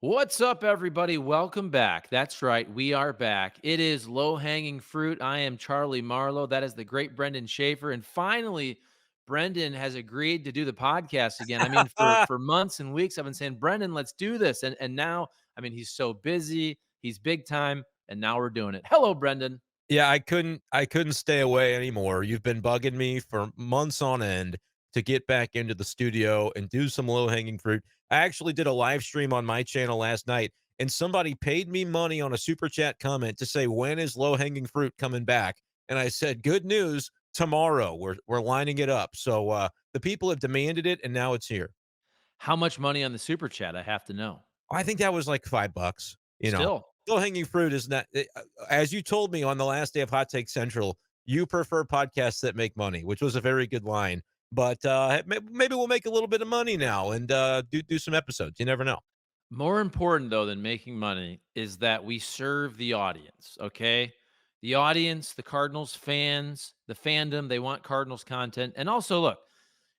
What's up, everybody? Welcome back. That's right. We are back. It is low hanging fruit. I am Charlie Marlow. That is the great Brenden Schaeffer. And finally, Brendan has agreed to do the podcast again. I mean, for months and weeks, I've been saying, Brendan, let's do this. And now, I mean, he's so busy, he's big time, and now we're doing it. Hello, Brendan. Yeah, I couldn't stay away anymore. You've been bugging me for months on end to get back into the studio and do some low-hanging fruit. I actually did a live stream on my channel last night, and somebody paid me money on a super chat comment to say, "When is low-hanging fruit coming back?" And I said, "Good news, tomorrow. We're lining it up." So, the people have demanded it, and now it's here. How much money on the super chat? I have to know. I think that was like $5, you know? Still, Low-hanging fruit is not as you told me on the last day of Hot Take Central, you prefer podcasts that make money, which was a very good line. But, maybe we'll make a little bit of money now and, do some episodes. You never know. more important, though, than making money is that we serve the audience, okay? The audience, the Cardinals fans, the fandom, they want Cardinals content. And also, look,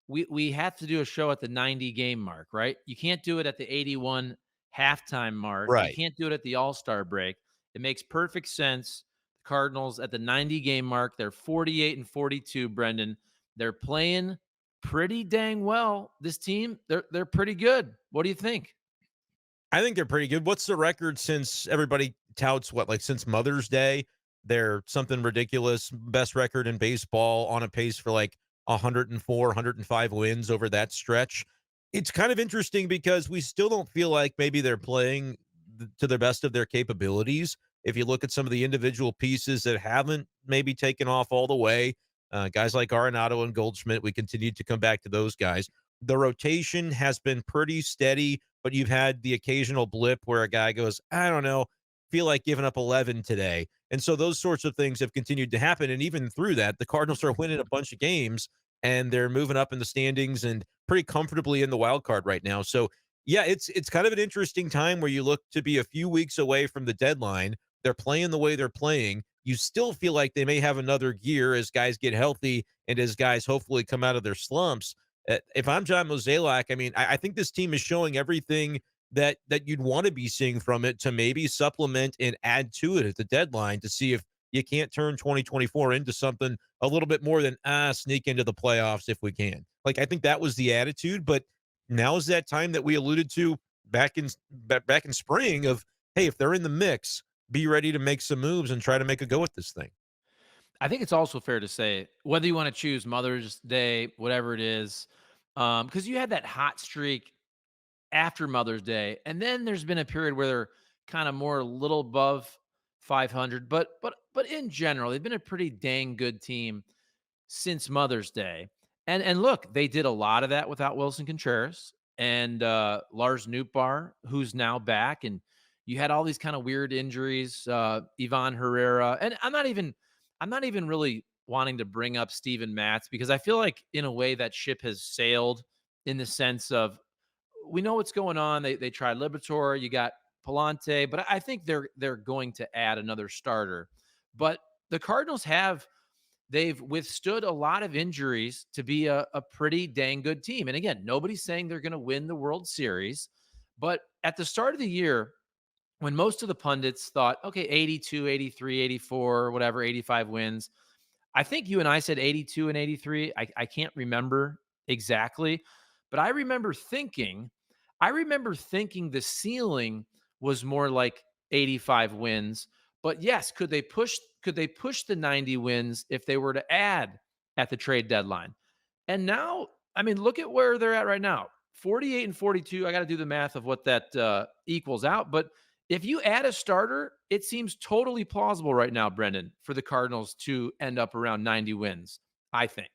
we have to do a show at the 90 game mark, right? You can't do it at the 81 halftime mark. You Right. can't do it at the All-Star break. It makes perfect sense. The Cardinals at the 90 game mark, they're 48 and 42, Brendan. They're playing pretty dang well. This team, they're pretty good. What do you think? I think they're pretty good. What's the record since everybody touts what, like, since Mother's Day? They're something ridiculous. Best record in baseball on a pace for like 104, 105 wins over that stretch. It's kind of interesting because we still don't feel like maybe they're playing to the best of their capabilities. If you look at some of the individual pieces that haven't maybe taken off all the way, guys like Arenado and Goldschmidt, we continue to come back to those guys. The rotation has been pretty steady, but you've had the occasional blip where a guy goes, I don't know, feel like giving up 11 today. And so those sorts of things have continued to happen. And even through that, the Cardinals are winning a bunch of games and they're moving up in the standings and pretty comfortably in the wild card right now. So yeah, it's kind of an interesting time where you look to be a few weeks away from the deadline. They're playing the way they're playing. You still feel like they may have another gear as guys get healthy and as guys hopefully come out of their slumps. If I'm John Mozeliak, I mean, I think this team is showing everything that you'd want to be seeing from it to maybe supplement and add to it at the deadline to see if you can't turn 2024 into something a little bit more than sneak into the playoffs if we can. Like I think that was the attitude, but now is that time that we alluded to back in spring of hey, if they're in the mix, be ready to make some moves and try to make a go at this thing. I think it's also fair to say whether you want to choose Mother's Day, whatever it is, because you had that hot streak after Mother's Day, and then there's been a period where they're kind of more a little above 500, but in general, they've been a pretty dang good team since Mother's Day. And look, they did a lot of that without Wilson Contreras and Lars Nootbaar, who's now back, and you had all these kind of weird injuries, Ivan Herrera, and I'm not even really wanting to bring up Steven Matz because I feel like in a way that ship has sailed in the sense of we know what's going on. They tried Liberatore, you got Palante, but I think they're going to add another starter. But the Cardinals they've withstood a lot of injuries to be a pretty dang good team. And again, nobody's saying they're going to win the World Series, but at the start of the year, when most of the pundits thought, okay, 82, 83, 84, whatever, 85 wins, I think you and I said 82 and 83. I can't remember exactly, but I remember thinking the ceiling was more like 85 wins. But yes, could they push the 90 wins if they were to add at the trade deadline? And now, I mean, look at where they're at right now. 48 and 42. I got to do the math of what that equals out, but if you add a starter, it seems totally plausible right now, Brendan, for the Cardinals to end up around 90 wins, I think.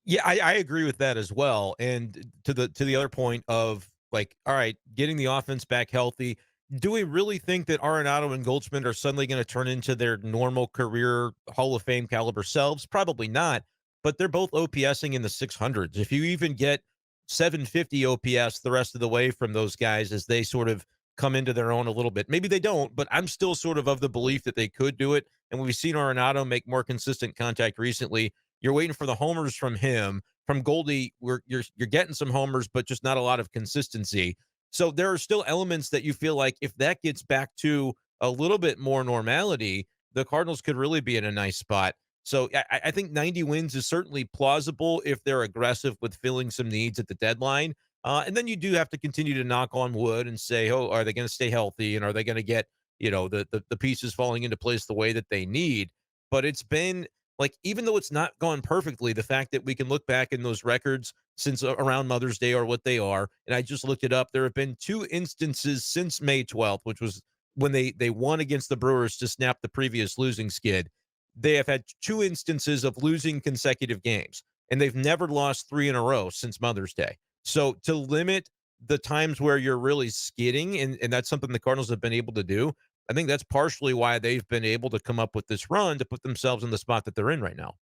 Yeah, I agree with that as well. And to the other point of like, all right, getting the offense back healthy. Do we really think that Arenado and Goldschmidt are suddenly going to turn into their normal career Hall of Fame caliber selves? Probably not. But they're both OPSing in the 600s. If you even get 750 OPS the rest of the way from those guys as they sort of come into their own a little bit, maybe they don't. But I'm still sort of the belief that they could do it. And we've seen Arenado make more consistent contact recently. You're waiting for the homers from him. From Goldie, you're getting some homers, but just not a lot of consistency. So there are still elements that you feel like if that gets back to a little bit more normality, the Cardinals could really be in a nice spot. So I think 90 wins is certainly plausible if they're aggressive with filling some needs at the deadline. And then you do have to continue to knock on wood and say, oh, are they going to stay healthy, and are they going to get the pieces falling into place the way that they need? But it's been like, even though it's not gone perfectly, the fact that we can look back in those records since around Mother's Day are what they are. And I just looked it up. There have been two instances since May 12th, which was when they won against the Brewers to snap the previous losing skid. They have had two instances of losing consecutive games, and they've never lost three in a row since Mother's Day. So to limit the times where you're really skidding, and that's something the Cardinals have been able to do, I think that's partially why they've been able to come up with this run to put themselves in the spot that they're in right now.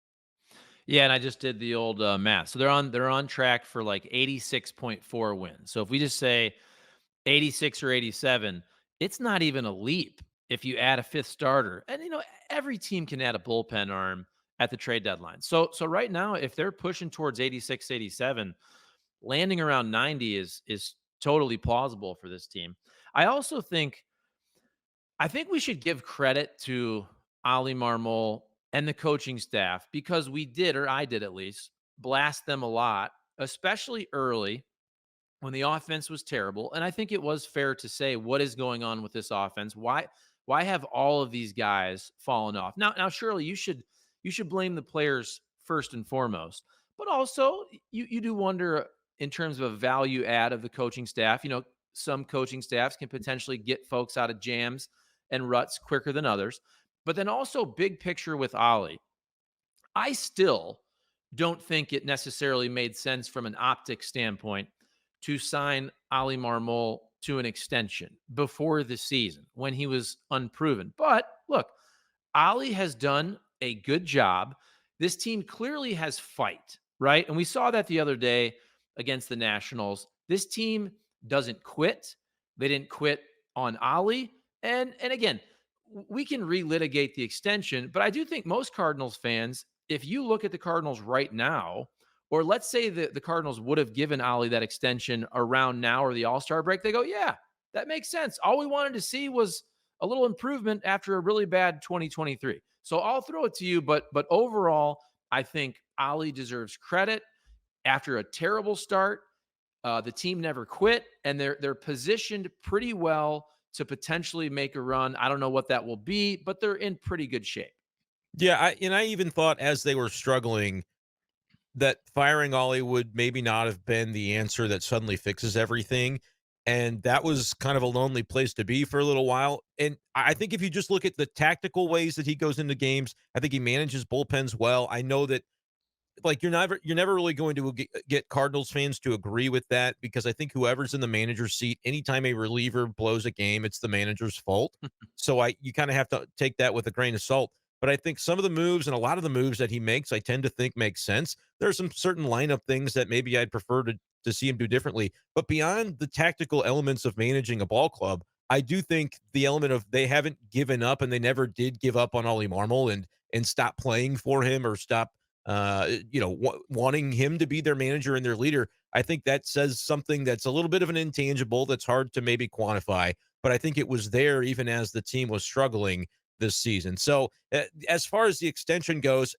Yeah, and I just did the old math. So they're on track for like 86.4 wins. So if we just say 86 or 87, it's not even a leap if you add a fifth starter. And every team can add a bullpen arm at the trade deadline. So right now, if they're pushing towards 86, 87, landing around 90 is totally plausible for this team. I also think we should give credit to Ali Marmol and the coaching staff because we did, or I did at least, blast them a lot, especially early when the offense was terrible. And I think it was fair to say, what is going on with this offense? Why have all of these guys fallen off? Now surely you should blame the players first and foremost, but also you do wonder in terms of a value add of the coaching staff. Some coaching staffs can potentially get folks out of jams and ruts quicker than others. But then also big picture with Ollie, I still don't think it necessarily made sense from an optic standpoint to sign Ali Marmol to an extension before the season when he was unproven. But look, Ali has done a good job. This team clearly has fight, right? And we saw that the other day against the Nationals. This team doesn't quit. They didn't quit on Ali. And again, we can relitigate the extension, but I do think most Cardinals fans, if you look at the Cardinals right now, or let's say that the Cardinals would have given Ali that extension around now or the All-Star break, they go, yeah, that makes sense. All we wanted to see was a little improvement after a really bad 2023. So I'll throw it to you, but overall, I think Ali deserves credit. After a terrible start, the team never quit, and they're positioned pretty well to potentially make a run. I don't know what that will be, but they're in pretty good shape. Yeah, I even thought as they were struggling that firing Ollie would maybe not have been the answer that suddenly fixes everything. And that was kind of a lonely place to be for a little while. And I think if you just look at the tactical ways that he goes into games, I think he manages bullpens well. I know that like you're never really going to get Cardinals fans to agree with that because I think whoever's in the manager's seat, anytime a reliever blows a game, it's the manager's fault. So you kind of have to take that with a grain of salt. But I think some of the moves and a lot of the moves that he makes, I tend to think make sense. There are some certain lineup things that maybe I'd prefer to see him do differently. But beyond the tactical elements of managing a ball club, I do think the element of they haven't given up and they never did give up on Ali Marmol and stop playing for him or stop wanting him to be their manager and their leader. I think that says something that's a little bit of an intangible that's hard to maybe quantify, but I think it was there even as the team was struggling this season. So, as far as the extension goes,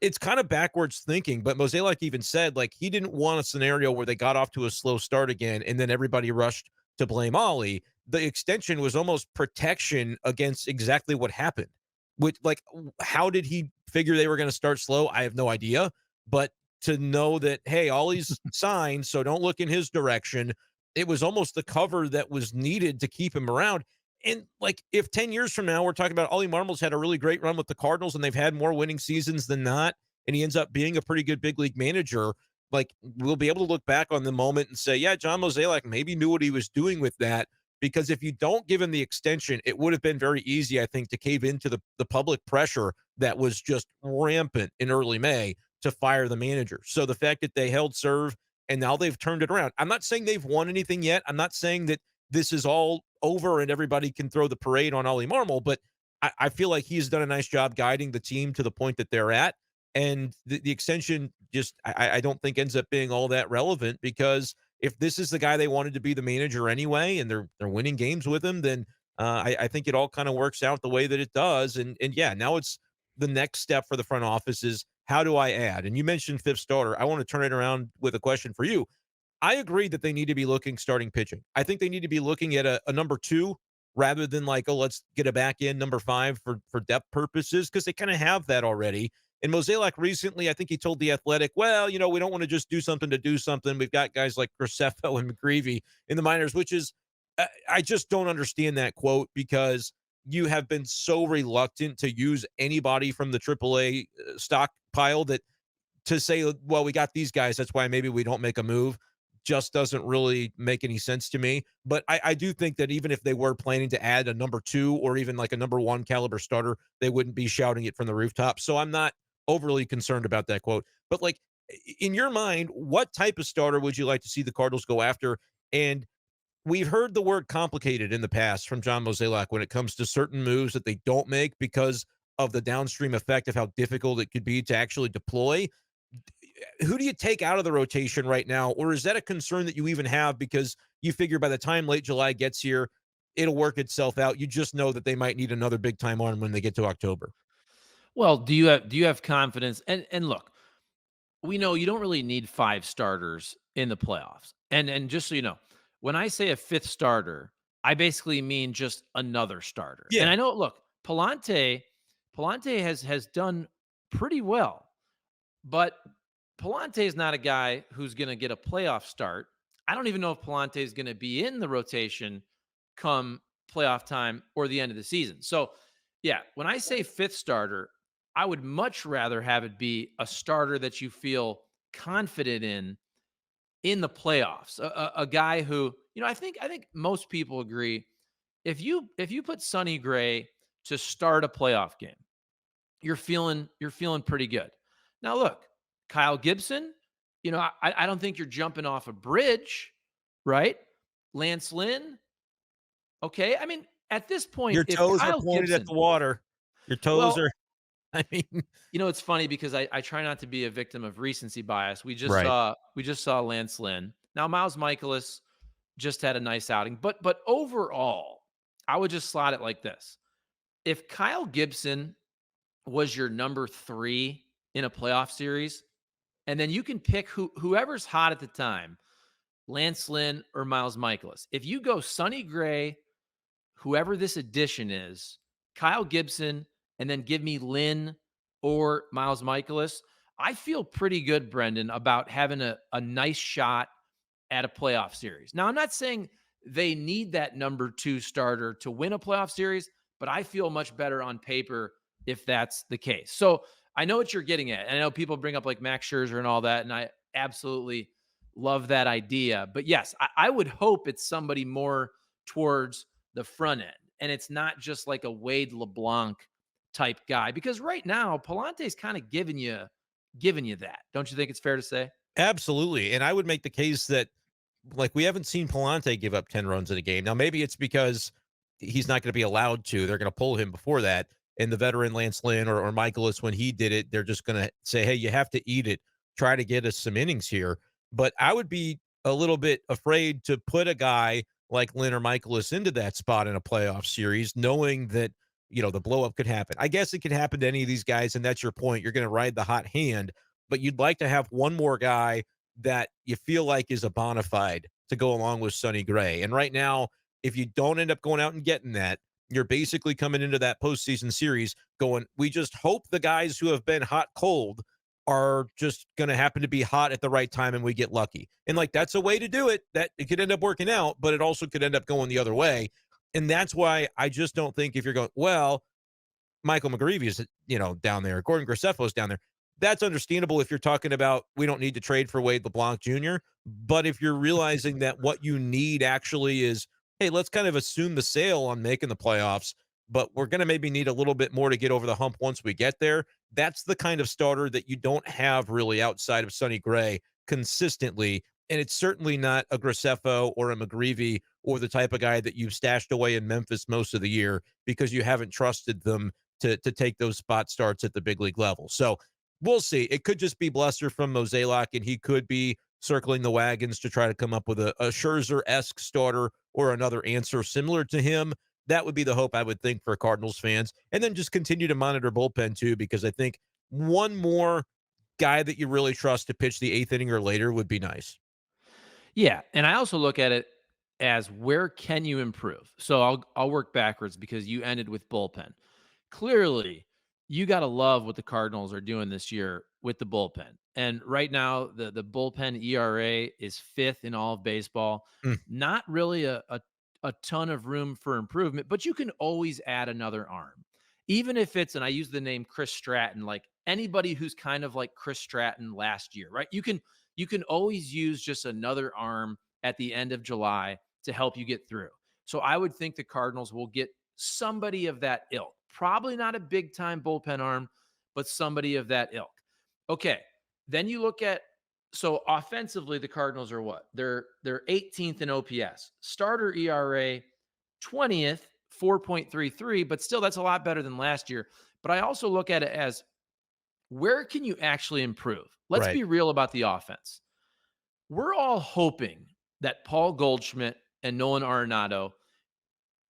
it's kind of backwards thinking, but Mozeliak even said like he didn't want a scenario where they got off to a slow start again and then everybody rushed to blame Ollie. The extension was almost protection against exactly what happened. Which, like, how did he figure they were going to start slow? I have no idea. But to know that, hey, Ollie's signed, so don't look in his direction. It was almost the cover that was needed to keep him around. And like, if 10 years from now we're talking about Ollie Marmol's had a really great run with the Cardinals and they've had more winning seasons than not, and he ends up being a pretty good big league manager, like we'll be able to look back on the moment and say, yeah, John Mozeliak maybe knew what he was doing with that. Because if you don't give him the extension, it would have been very easy, I think, to cave into the public pressure that was just rampant in early May to fire the manager. So the fact that they held serve and now they've turned it around. I'm not saying they've won anything yet. I'm not saying that this is all over and everybody can throw the parade on Ali Marmol, but I feel like he's done a nice job guiding the team to the point that they're at. And the extension just, I don't think ends up being all that relevant because if this is the guy they wanted to be the manager anyway, and they're winning games with him, then I think it all kind of works out the way that it does. And yeah, now it's the next step for the front office is how do I add? And you mentioned fifth starter. I want to turn it around with a question for you. I agree that they need to be looking starting pitching. I think they need to be looking at a number two rather than like, oh, let's get a back end number five for depth purposes because they kind of have that already. And Mozeliak recently, I think he told the Athletic, well, we don't want to just do something to do something. We've got guys like Graceffo and McGreevy in the minors, which is I just don't understand that quote because you have been so reluctant to use anybody from the AAA stockpile that to say, well, we got these guys, that's why maybe we don't make a move, just doesn't really make any sense to me. But I do think that even if they were planning to add a number two or even like a number one caliber starter, they wouldn't be shouting it from the rooftop. So I'm not overly concerned about that quote. But like in your mind, what type of starter would you like to see the Cardinals go after? And we've heard the word complicated in the past from John Mozeliak when it comes to certain moves that they don't make because of the downstream effect of how difficult it could be to actually deploy. Who do you take out of the rotation right now? Or is that a concern that you even have because you figure by the time late July gets here, it'll work itself out? You just know that they might need another big time arm when they get to October. Well, do you have confidence? And look, we know you don't really need 5 starters in the playoffs. And just so you know, when I say a 5th starter, I basically mean just another starter. And Yeah. I know, look, Palante has done pretty well, but Palante is not a guy who's going to get a playoff start. I don't even know if Palante is going to be in the rotation come playoff time or the end of the season. So, yeah, when I say 5th starter, I would much rather have it be a starter that you feel confident in the playoffs. A guy who, I think most people agree if you put Sonny Gray to start a playoff game, you're feeling pretty good. Now look, Kyle Gibson, I don't think you're jumping off a bridge, right? Lance Lynn, okay. I mean, at this point, Your if toes are Kyle pointed at Gibson, the water. Your toes well, are, I mean, it's funny because I try not to be a victim of recency bias. We just right. saw we just saw Lance Lynn. Now Miles Michaelis just had a nice outing, but overall, I would just slot it like this: if Kyle Gibson was your number 3 in a playoff series, and then you can pick whoever's hot at the time, Lance Lynn or Miles Michaelis. If you go Sonny Gray, whoever this addition is, Kyle Gibson, and then give me Lynn or Miles Michaelis, I feel pretty good, Brendan, about having a nice shot at a playoff series. Now, I'm not saying they need that number 2 starter to win a playoff series, but I feel much better on paper if that's the case. So I know what you're getting at. And I know people bring up like Max Scherzer and all that, and I absolutely love that idea. But yes, I would hope it's somebody more towards the front end, and it's not just like a Wade LeBlanc type guy. Because right now, Palante's kind of giving you that. Don't you think it's fair to say? Absolutely. And I would make the case that like we haven't seen Palante give up 10 runs in a game. Now maybe it's because he's not going to be allowed to. They're going to pull him before that. And the veteran Lance Lynn or Michaelis, when he did it, they're just going to say, hey, you have to eat it. Try to get us some innings here. But I would be a little bit afraid to put a guy like Lynn or Michaelis into that spot in a playoff series, knowing that, the blow up could happen. I guess it could happen to any of these guys. And that's your point. You're going to ride the hot hand, but you'd like to have one more guy that you feel like is a bona fide to go along with Sonny Gray. And right now, if you don't end up going out and getting that, you're basically coming into that postseason series going, we just hope the guys who have been hot cold are just going to happen to be hot at the right time and we get lucky. And like that's a way to do it that it could end up working out, but it also could end up going the other way. And that's why I just don't think if you're going, well, Michael McGreevy is, down there. Gordon Graceffo is down there. That's understandable if you're talking about we don't need to trade for Wade LeBlanc Jr. But if you're realizing that what you need actually is, hey, let's kind of assume the sale on making the playoffs, but we're going to maybe need a little bit more to get over the hump once we get there. That's the kind of starter that you don't have really outside of Sonny Gray consistently. And it's certainly not a Graceffo or a McGreevy or the type of guy that you've stashed away in Memphis most of the year because you haven't trusted them to take those spot starts at the big league level. So we'll see. It could just be bluster from Mozeliak, and he could be circling the wagons to try to come up with a Scherzer-esque starter or another answer similar to him. That would be the hope, I would think, for Cardinals fans. And then just continue to monitor bullpen too, because I think one more guy that you really trust to pitch the eighth inning or later would be nice. Yeah, and I also look at it as where can you improve? So I'll work backwards because you ended with bullpen. Clearly, you got to love what the Cardinals are doing this year with the bullpen. And right now, the bullpen ERA is fifth in all of baseball. Mm, Not really a ton of room for improvement, but you can always add another arm. Even if it's, and I use the name Chris Stratton, like anybody who's kind of like Chris Stratton last year, right? You can always use just another arm at the end of July to help you get through. So I would think the Cardinals will get somebody of that ilk. Probably not a big time bullpen arm, but somebody of that ilk. Okay. Then you look at, so offensively, the Cardinals are what? They're 18th in OPS. Starter ERA 20th, 4.33, but still that's a lot better than last year. But I also look at it as where can you actually improve? Let's right. be real about the offense. We're all hoping that Paul Goldschmidt and Nolan Arenado,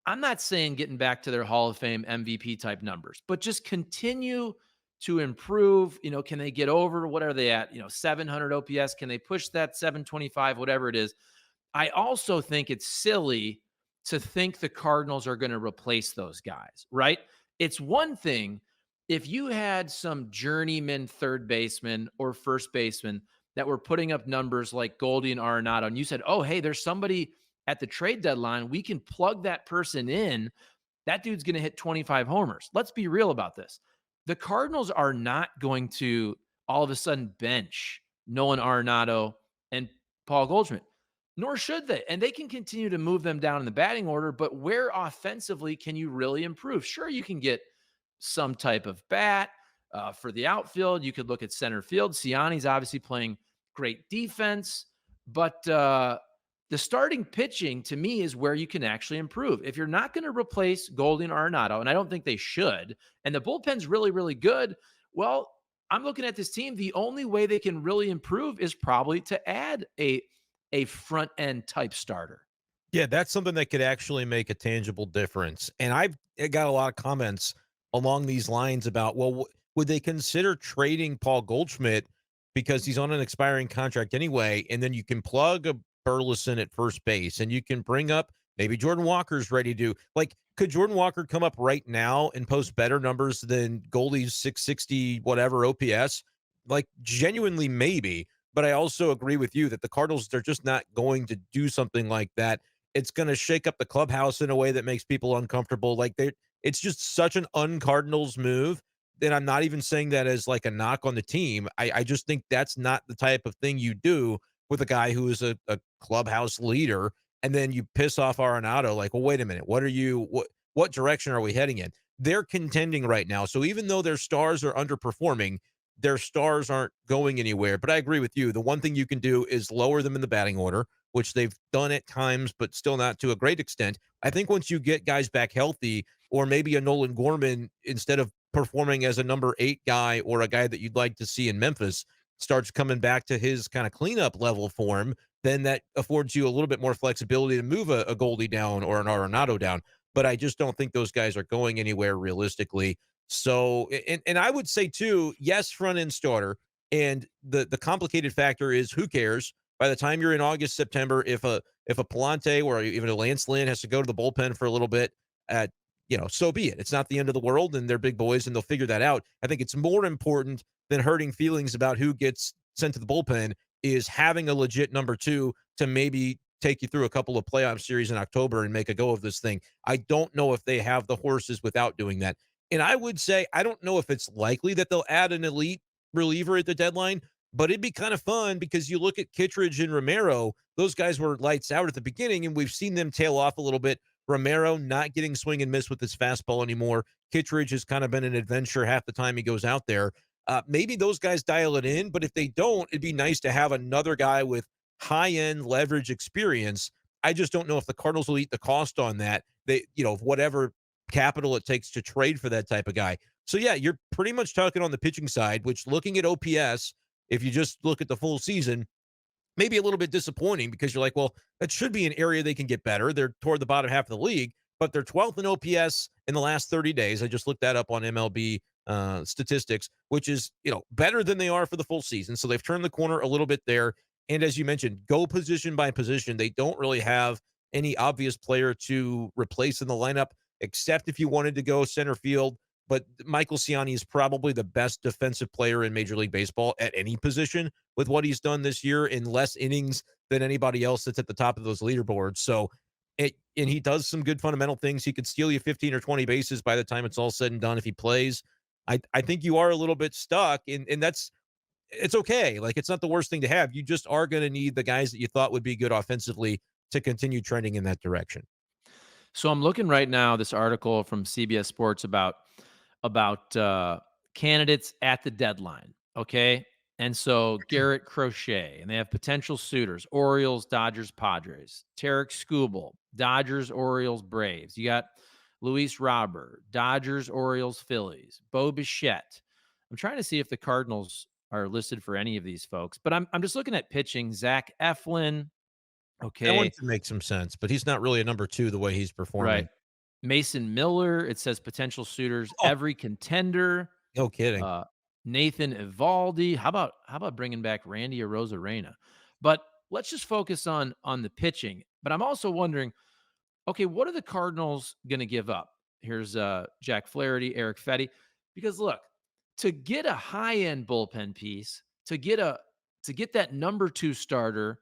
I'm not saying getting back to their Hall of Fame MVP type numbers, but just continue to improve. Can they get over what are they at? 700 OPS. Can they push that 725, whatever it is? I also think it's silly to think the Cardinals are going to replace those guys, right? It's one thing if you had some journeyman third baseman or first baseman that were putting up numbers like Goldie and Arenado, and you said, oh, hey, there's somebody at the trade deadline. We can plug that person in. That dude's going to hit 25 homers. Let's be real about this. The Cardinals are not going to all of a sudden bench Nolan Arenado and Paul Goldschmidt, nor should they. And they can continue to move them down in the batting order. But where offensively can you really improve? Sure, you can get some type of bat for the outfield. You could look at center field. Siani's obviously playing great defense, but the starting pitching to me is where you can actually improve. If you're not going to replace Goldie and Arenado, and I don't think they should, and the bullpen's really, really good, well, I'm looking at this team. The only way they can really improve is probably to add a front end type starter. Yeah, that's something that could actually make a tangible difference. And I've got a lot of comments along these lines about, well, would they consider trading Paul Goldschmidt because he's on an expiring contract anyway? And then you can plug a Burleson at first base and you can bring up maybe Jordan Walker's ready to like, could Jordan Walker come up right now and post better numbers than Goldie's 660 whatever OPS? Like, genuinely, maybe. But I also agree with you that the Cardinals, they're just not going to do something like that. It's going to shake up the clubhouse in a way that makes people uncomfortable. Like it's just such an un-Cardinals move that I'm not even saying that as like a knock on the team. I just think that's not the type of thing you do with a guy who is a clubhouse leader, and then you piss off Arenado. Like, well, wait a minute, what direction are we heading in? They're contending right now, so even though their stars are underperforming, their stars aren't going anywhere. But I agree with you. The one thing you can do is lower them in the batting order, which they've done at times, but still not to a great extent. I think once you get guys back healthy, or maybe a Nolan Gorman, instead of performing as a number 8 guy or a guy that you'd like to see in Memphis, starts coming back to his kind of cleanup level form, then that affords you a little bit more flexibility to move a Goldie down or an Arenado down. But I just don't think those guys are going anywhere realistically. So, and I would say too, yes, front end starter. And the complicated factor is who cares by the time you're in August, September, if a Palante or even a Lance Lynn has to go to the bullpen for a little bit, so be it. It's not the end of the world, and they're big boys, and they'll figure that out. I think it's more important than hurting feelings about who gets sent to the bullpen is having a legit number 2 to maybe take you through a couple of playoff series in October and make a go of this thing. I don't know if they have the horses without doing that. And I would say I don't know if it's likely that they'll add an elite reliever at the deadline, but it'd be kind of fun because you look at Kittredge and Romero, those guys were lights out at the beginning, and we've seen them tail off a little bit. Romero not getting swing and miss with his fastball anymore. Kittredge has kind of been an adventure half the time he goes out there. Maybe those guys dial it in, but if they don't, it'd be nice to have another guy with high end leverage experience. I just don't know if the Cardinals will eat the cost on that. They, whatever capital it takes to trade for that type of guy. So yeah, you're pretty much talking on the pitching side, which looking at OPS, if you just look at the full season, maybe a little bit disappointing because you're like, well, that should be an area they can get better. They're toward the bottom half of the league, but they're 12th in OPS in the last 30 days. I just looked that up on MLB statistics, which is, better than they are for the full season. So they've turned the corner a little bit there. And as you mentioned, go position by position. They don't really have any obvious player to replace in the lineup, except if you wanted to go center field. But Michael Ciani is probably the best defensive player in Major League Baseball at any position with what he's done this year in less innings than anybody else that's at the top of those leaderboards. So, and he does some good fundamental things. He could steal you 15 or 20 bases by the time it's all said and done if he plays. I think you are a little bit stuck, and it's okay. Like, it's not the worst thing to have. You just are going to need the guys that you thought would be good offensively to continue trending in that direction. So I'm looking right now this article from CBS Sports about candidates at the deadline. Okay, and so Garrett Crochet, and they have potential suitors: Orioles, Dodgers, Padres. Tarek Skubal, Dodgers, Orioles, Braves. You got Luis Robert, Dodgers, Orioles, Phillies. Bo Bichette. I'm trying to see if the Cardinals are listed for any of these folks, but I'm just looking at pitching. Zach Eflin. That one Okay, can make some sense, but he's not really a number two the way he's right. performing. Mason Miller, it says potential suitors, Oh, every contender. no kidding. Uh, Nathan Evaldi. How about bringing back Randy Arozarena? But let's just focus on the pitching. But I'm also wondering, okay, what are the Cardinals going to give up? Here's Jack Flaherty, Eric Fetty. Because look, to get a high end bullpen piece, to get that number two starter,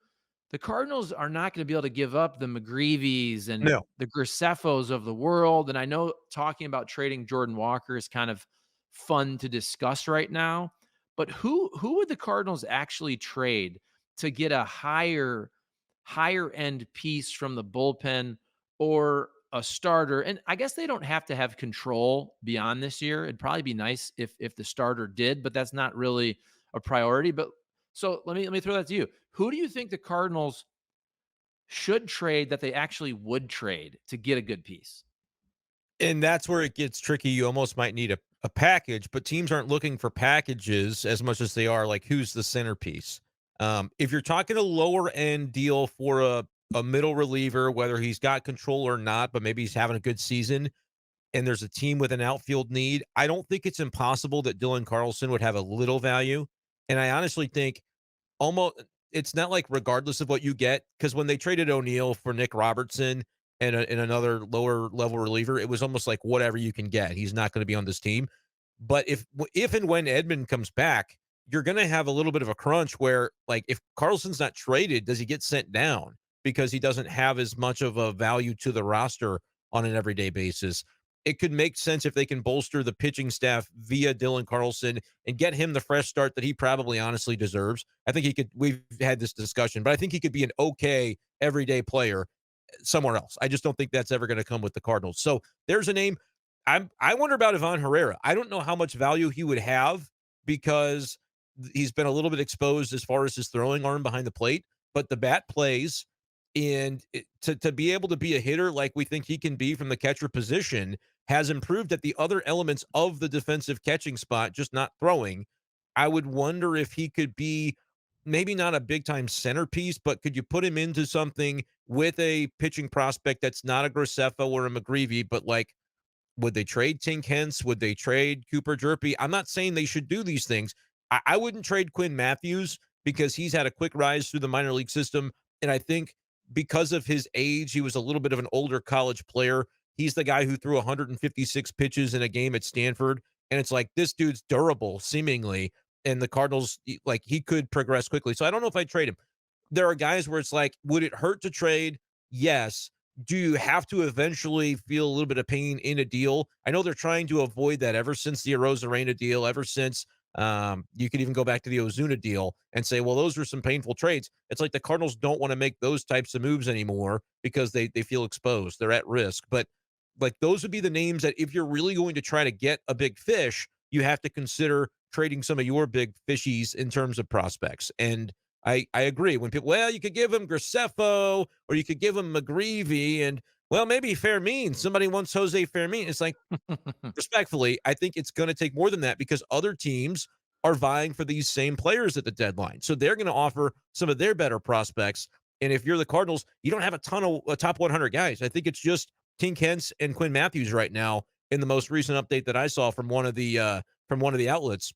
the Cardinals are not going to be able to give up the McGreeveys and No. the Griseffos of the world. And I know talking about trading Jordan Walker is kind of fun to discuss right now, but who would the Cardinals actually trade to get a higher end piece from the bullpen or a starter? And I guess they don't have to have control beyond this year. It'd probably be nice if the starter did, but that's not really a priority. But so let me throw that to you. Who do you think the Cardinals should trade that they actually would trade to get a good piece? And that's where it gets tricky. You almost might need a package, but teams aren't looking for packages as much as they are like who's the centerpiece. If you're talking a lower end deal for a middle reliever, whether he's got control or not, but maybe he's having a good season, and there's a team with an outfield need, I don't think it's impossible that Dylan Carlson would have a little value. And I honestly think almost it's not like regardless of what you get, because when they traded O'Neill for Nick Robertson and another lower level reliever, it was almost like whatever you can get. He's not going to be on this team. But if and when Edmund comes back, you're going to have a little bit of a crunch where, like, if Carlson's not traded, does he get sent down because he doesn't have as much of a value to the roster on an everyday basis? It could make sense if they can bolster the pitching staff via Dylan Carlson and get him the fresh start that he probably honestly deserves. I think he could. We've had this discussion, but I think he could be an okay everyday player somewhere else. I just don't think that's ever going to come with the Cardinals. So there's a name. I wonder about Ivan Herrera. I don't know how much value he would have because he's been a little bit exposed as far as his throwing arm behind the plate, but the bat plays. And to be able to be a hitter like we think he can be from the catcher position has improved at the other elements of the defensive catching spot, just not throwing. I would wonder if he could be maybe not a big time centerpiece, but could you put him into something with a pitching prospect that's not a Graceffa or a McGreevy, but like, would they trade Tink Hence? Would they trade Cooper Jerpy? I'm not saying they should do these things. I wouldn't trade Quinn Matthews because he's had a quick rise through the minor league system. And I think because of his age, he was a little bit of an older college player. He's the guy who threw 156 pitches in a game at Stanford. And it's like, this dude's durable, seemingly. And the Cardinals, like, he could progress quickly. So I don't know if I'd trade him. There are guys where it's like, would it hurt to trade? Yes. Do you have to eventually feel a little bit of pain in a deal? I know they're trying to avoid that ever since the Arozarena deal, ever since you could even go back to the Ozuna deal and say, well, those were some painful trades. It's like the Cardinals don't want to make those types of moves anymore because they feel exposed. They're at risk. But like those would be the names that if you're really going to try to get a big fish, you have to consider trading some of your big fishies in terms of prospects. And I agree. When people, well, you could give him Graceffo or you could give him McGreevy and, well, maybe Fermin. Somebody wants Jose Fermin. It's like, respectfully, I think it's going to take more than that because other teams are vying for these same players at the deadline. So they're going to offer some of their better prospects. And if you're the Cardinals, you don't have a ton of top 100 guys. I think it's just Tink Hence and Quinn Matthews right now in the most recent update that I saw from one of the outlets.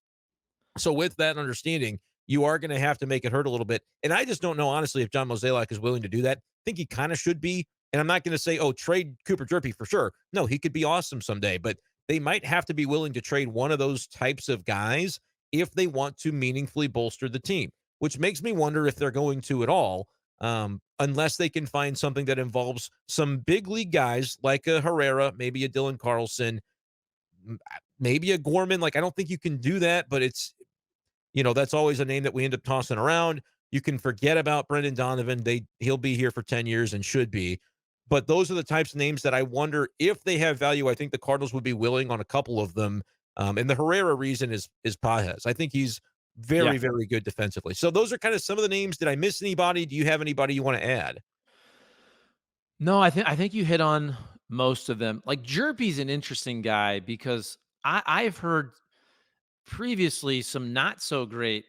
So with that understanding, you are going to have to make it hurt a little bit. And I just don't know, honestly, if John Mozeliak is willing to do that. I think he kind of should be. And I'm not going to say, oh, trade Cooper Jerpy for sure. No, he could be awesome someday, but they might have to be willing to trade one of those types of guys if they want to meaningfully bolster the team, which makes me wonder if they're going to at all, unless they can find something that involves some big league guys like a Herrera, maybe a Dylan Carlson, maybe a Gorman. Like, I don't think you can do that, but that's always a name that we end up tossing around. You can forget about Brendan Donovan. He'll be here for 10 years and should be. But those are the types of names that I wonder if they have value. I think the Cardinals would be willing on a couple of them. And the Herrera reason is Pages. I think he's Yeah. very, very good defensively. So those are kind of some of the names. Did I miss anybody? Do you have anybody you want to add? No, I think you hit on most of them. Like Jerpy's an interesting guy because I've heard previously some not so great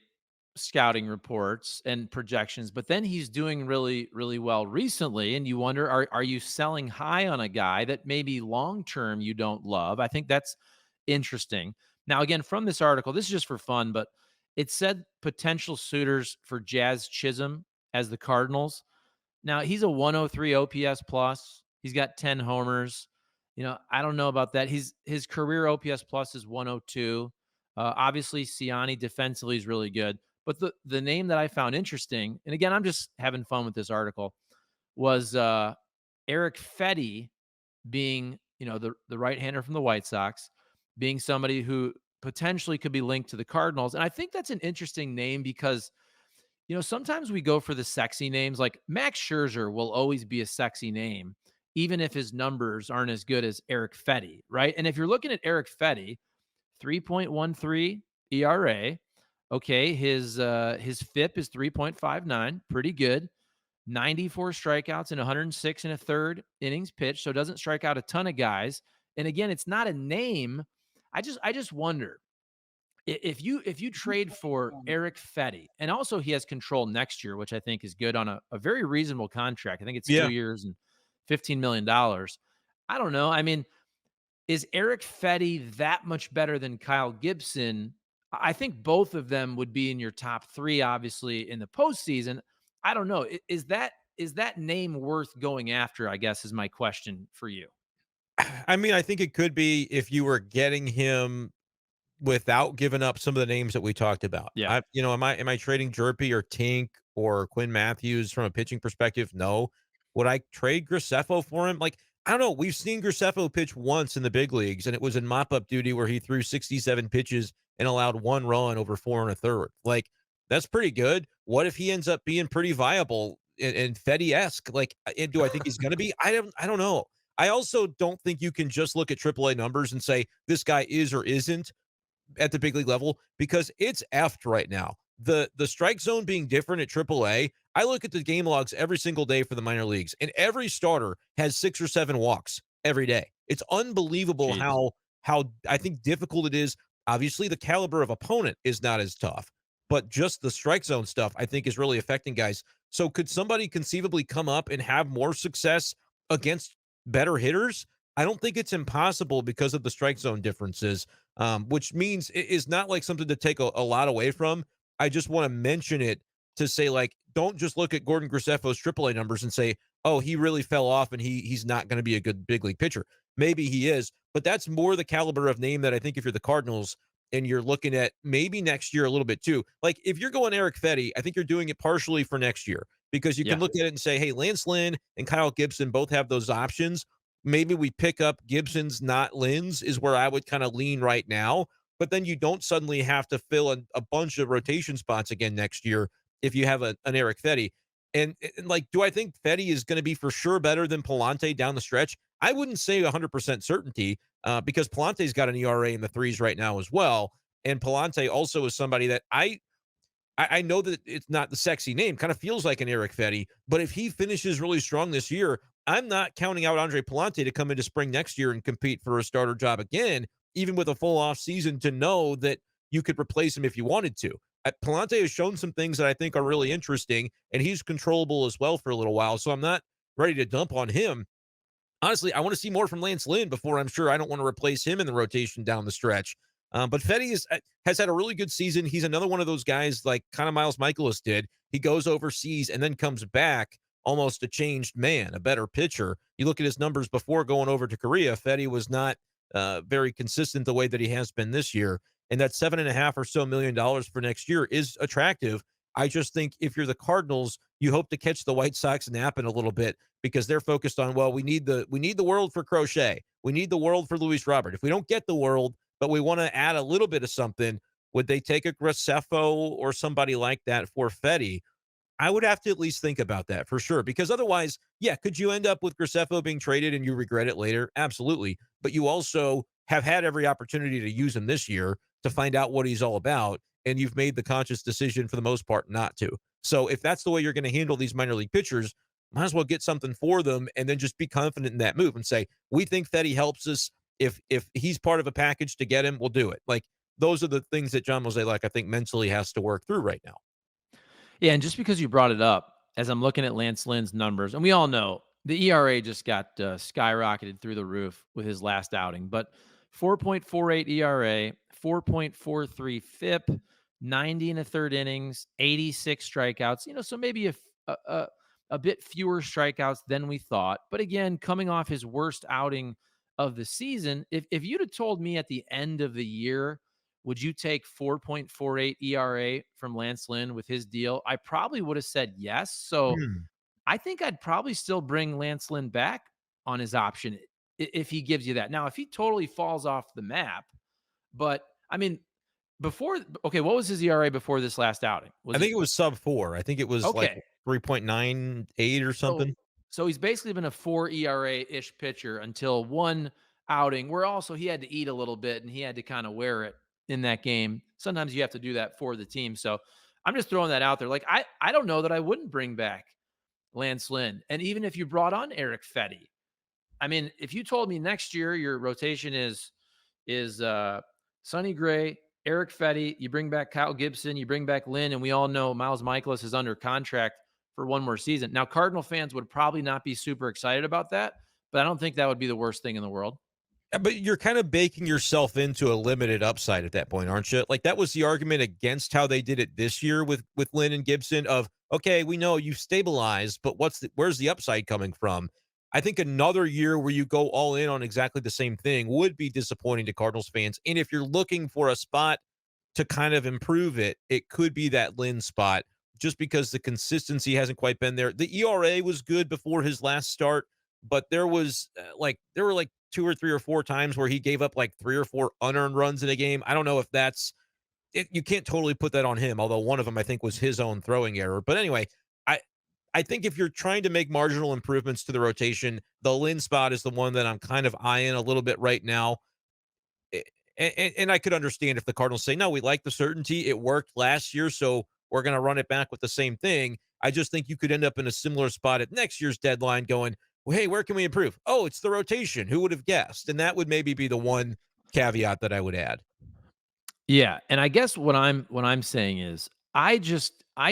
scouting reports and projections, but then he's doing really, really well recently. And you wonder, are you selling high on a guy that maybe long term you don't love? I think that's interesting. Now, again, from this article, this is just for fun, but it said potential suitors for Jazz Chisholm as the Cardinals. Now, he's a 103 OPS plus. He's got 10 homers. I don't know about that. His career OPS plus is 102. Obviously, Siani defensively is really good. But the name that I found interesting, and again, I'm just having fun with this article, was Eric Fetty being, the right-hander from the White Sox, being somebody who potentially could be linked to the Cardinals. And I think that's an interesting name because sometimes we go for the sexy names. Like Max Scherzer will always be a sexy name, even if his numbers aren't as good as Eric Fetty, right? And if you're looking at Eric Fetty, 3.13 ERA. Okay, his FIP is 3.59, pretty good. 94 strikeouts and 106 and a third innings pitched, so doesn't strike out a ton of guys. And again, it's not a name. I just wonder if you trade for Eric Fetty, and also he has control next year, which I think is good on a very reasonable contract. I think it's 2 Yeah. years and $15 million. I don't know. I mean, is Eric Fetty that much better than Kyle Gibson? I think both of them would be in your top 3, obviously, in the postseason. I don't know. Is that name worth going after, I guess, is my question for you. I mean, I think it could be if you were getting him without giving up some of the names that we talked about. Yeah. Am I trading Jerpy or Tink or Quinn Matthews from a pitching perspective? No. Would I trade Graceffo for him? Like, I don't know. We've seen Graceffo pitch once in the big leagues, and it was in mop-up duty where he threw 67 pitches and allowed 1 run over 4 1/3. Like, that's pretty good. What if he ends up being pretty viable and Fetty-esque? Like, and do I think he's going to be? I don't know. I also don't think you can just look at AAA numbers and say this guy is or isn't at the big league level because it's effed right now. The strike zone being different at AAA. I look at the game logs every single day for the minor leagues, and every starter has 6 or 7 walks every day. It's unbelievable Jeez. how I think difficult it is. Obviously, the caliber of opponent is not as tough, but just the strike zone stuff I think is really affecting guys. So could somebody conceivably come up and have more success against better hitters? I don't think it's impossible because of the strike zone differences, which means it is not like something to take a lot away from. I just want to mention it to say, like, don't just look at Gordon Graceffo's AAA numbers and say, oh, he really fell off and he's not going to be a good big league pitcher. Maybe he is, but that's more the caliber of name that I think if you're the Cardinals and you're looking at maybe next year a little bit too. Like if you're going Eric Fetty, I think you're doing it partially for next year because you can Yeah. look at it and say, hey, Lance Lynn and Kyle Gibson both have those options. Maybe we pick up Gibson's, not Lynn's, is where I would kind of lean right now. But then you don't suddenly have to fill in a bunch of rotation spots again next year if you have an Eric Fetty. And like, do I think Fetty is going to be for sure better than Palante down the stretch? I wouldn't say 100% certainty because Palante's got an ERA in the threes right now as well. And Palante also is somebody that I know that it's not the sexy name, kind of feels like an Eric Fetty, but if he finishes really strong this year, I'm not counting out Andre Palante to come into spring next year and compete for a starter job again, even with a full off season, to know that you could replace him if you wanted to. Palante has shown some things that I think are really interesting, and he's controllable as well for a little while. So I'm not ready to dump on him. Honestly, I want to see more from Lance Lynn before I'm sure I don't want to replace him in the rotation down the stretch. But Fetty has had a really good season. He's another one of those guys like kind of Miles Michaelis did. He goes overseas and then comes back almost a changed man, a better pitcher. You look at his numbers before going over to Korea, Fetty was not very consistent the way that he has been this year. And that $7.5 or so million for next year is attractive. I just think if you're the Cardinals, you hope to catch the White Sox napping a little bit because they're focused on, well, we need the world for Crochet. We need the world for Luis Robert. If we don't get the world, but we want to add a little bit of something, would they take a Graceffo or somebody like that for Fetty? I would have to at least think about that for sure, because otherwise, yeah, could you end up with Graceffo being traded and you regret it later? Absolutely. But you also have had every opportunity to use him this year to find out what he's all about. And you've made the conscious decision for the most part not to. So if that's the way you're going to handle these minor league pitchers, might as well get something for them and then just be confident in that move and say, we think that he helps us. If he's part of a package to get him, we'll do it. Like those are the things that John Mozeliak, I think, mentally has to work through right now. Yeah, and just because you brought it up, as I'm looking at Lance Lynn's numbers, and we all know the ERA just got skyrocketed through the roof with his last outing, but 4.48 ERA, 4.43 FIP, 90 and a third innings, 86 strikeouts. So maybe a bit fewer strikeouts than we thought. But again, coming off his worst outing of the season, if you'd have told me at the end of the year would you take 4.48 ERA from Lance Lynn with his deal? I probably would have said yes. So Hmm. I think I'd probably still bring Lance Lynn back on his option if he gives you that. Now, if he totally falls off the map, but I mean, before, okay, what was his ERA before this last outing? I Was think it it was sub 4. I think it was like okay? 3.98 or So something. so he's basically been a 4 ERA-ish pitcher until one outing where also he had to eat a little bit and he had to kind of wear it in that game. Sometimes you have to do that for the team. So I'm just throwing that out there. Like I don't know that I wouldn't bring back Lance Lynn. And even if you brought on Eric Fetty, I mean, if you told me next year your rotation is Sonny Gray, Eric Fetty, you bring back Kyle Gibson, you bring back Lynn, and we all know Miles Michaelis is under contract for one more season. Now, Cardinal fans would probably not be super excited about that, but I don't think that would be the worst thing in the world. But you're kind of baking yourself into a limited upside at that point, aren't you? Like that was the argument against how they did it this year with Lynn and Gibson of, okay, we know you've stabilized, but where's the upside coming from? I think another year where you go all in on exactly the same thing would be disappointing to Cardinals fans. And if you're looking for a spot to kind of improve it, it could be that Lynn spot just because the consistency hasn't quite been there. The ERA was good before his last start, but there were like two or three or four times where he gave up like three or four unearned runs in a game. I don't know if that's it. You can't totally put that on him, although one of them I think was his own throwing error. But anyway, I I think if you're trying to make marginal improvements to the rotation, the Lynn spot is the one that I'm kind of eyeing a little bit right now. And I could understand if the Cardinals say, no, we like the certainty. It worked last year, so we're going to run it back with the same thing. I just think you could end up in a similar spot at next year's deadline going, well, hey, where can we improve? Oh, it's the rotation. Who would have guessed? And that would maybe be the one caveat that I would add. Yeah, and I guess what I'm saying is I